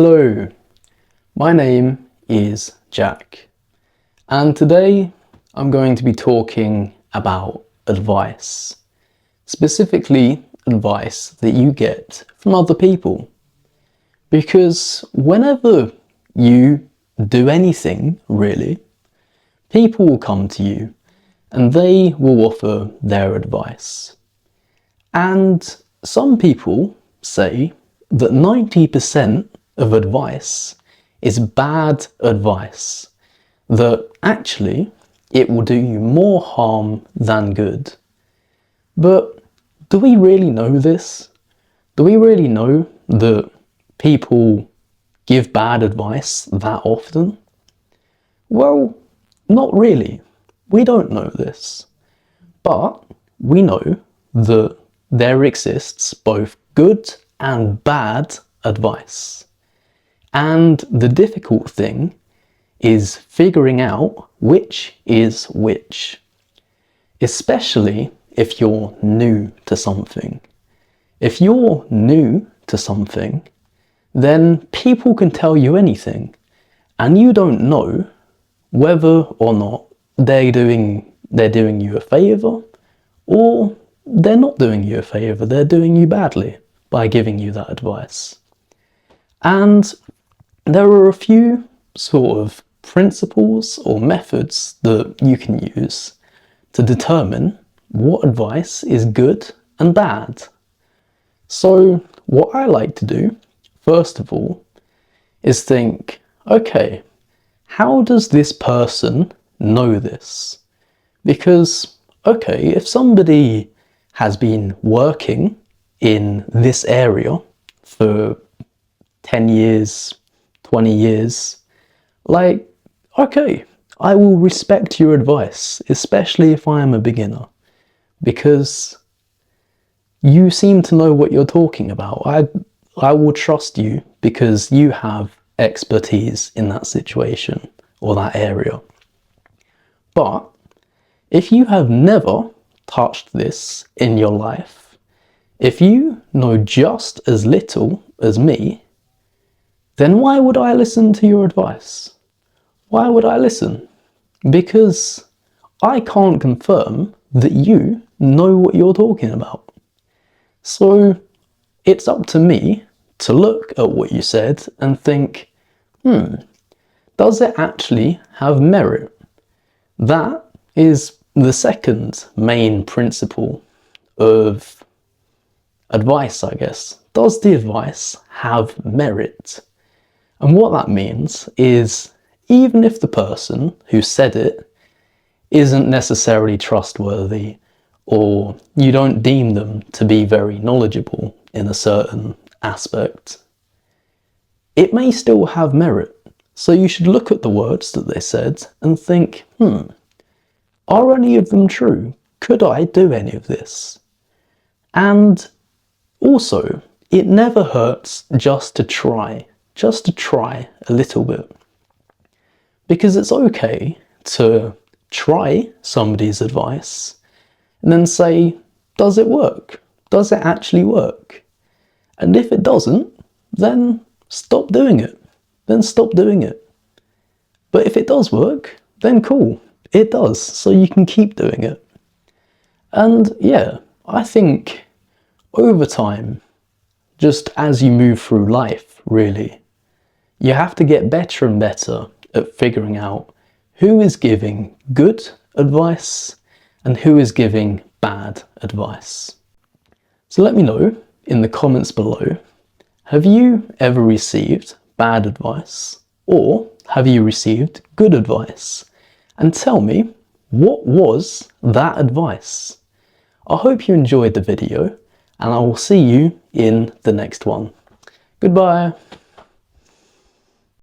Hello, my name is Jack, and today I'm going to be talking about advice, specifically advice that you get from other people. Because whenever you do anything, really, people will come to you and they will offer their advice. And some people say that 90% of advice is bad advice, that actually it will do you more harm than good. But do we really know this? Do we really know that people give bad advice that often? Well, not really. We don't know this. But we know that there exists both good and bad advice. And the difficult thing is figuring out which is which, especially if you're new to something. If you're new to something, then people can tell you anything, and you don't know whether or not they're doing you a favour, or they're not doing you a favour, they're doing you badly by giving you that advice. And there are a few sort of principles or methods that you can use to determine what advice is good and bad. So what I like to do, first of all, is think, okay, how does this person know this? Because, okay, if somebody has been working in this area for 10 years, 20 years, like, okay, I will respect your advice, especially if I am a beginner, because you seem to know what you're talking about. I will trust you because you have expertise in that situation or that area. But if you have never touched this in your life, if you know just as little as me, then why would I listen to your advice? Why would I listen? Because I can't confirm that you know what you're talking about. So it's up to me to look at what you said and think, does it actually have merit? That is the second main principle of advice, I guess. Does the advice have merit? And what that means is, even if the person who said it isn't necessarily trustworthy, or you don't deem them to be very knowledgeable in a certain aspect, it may still have merit. So you should look at the words that they said and think, are any of them true? Could I do any of this? And also, it never hurts just to try a little bit. Because it's okay to try somebody's advice and then say, does it work? Does it actually work? And if it doesn't, then stop doing it. But if it does work, then cool, it does, so you can keep doing it. And yeah, I think over time, just as you move through life, really, you have to get better and better at figuring out who is giving good advice and who is giving bad advice. So let me know in the comments below, have you ever received bad advice, or have you received good advice? And tell me, what was that advice? I hope you enjoyed the video, and I will see you in the next one. Goodbye.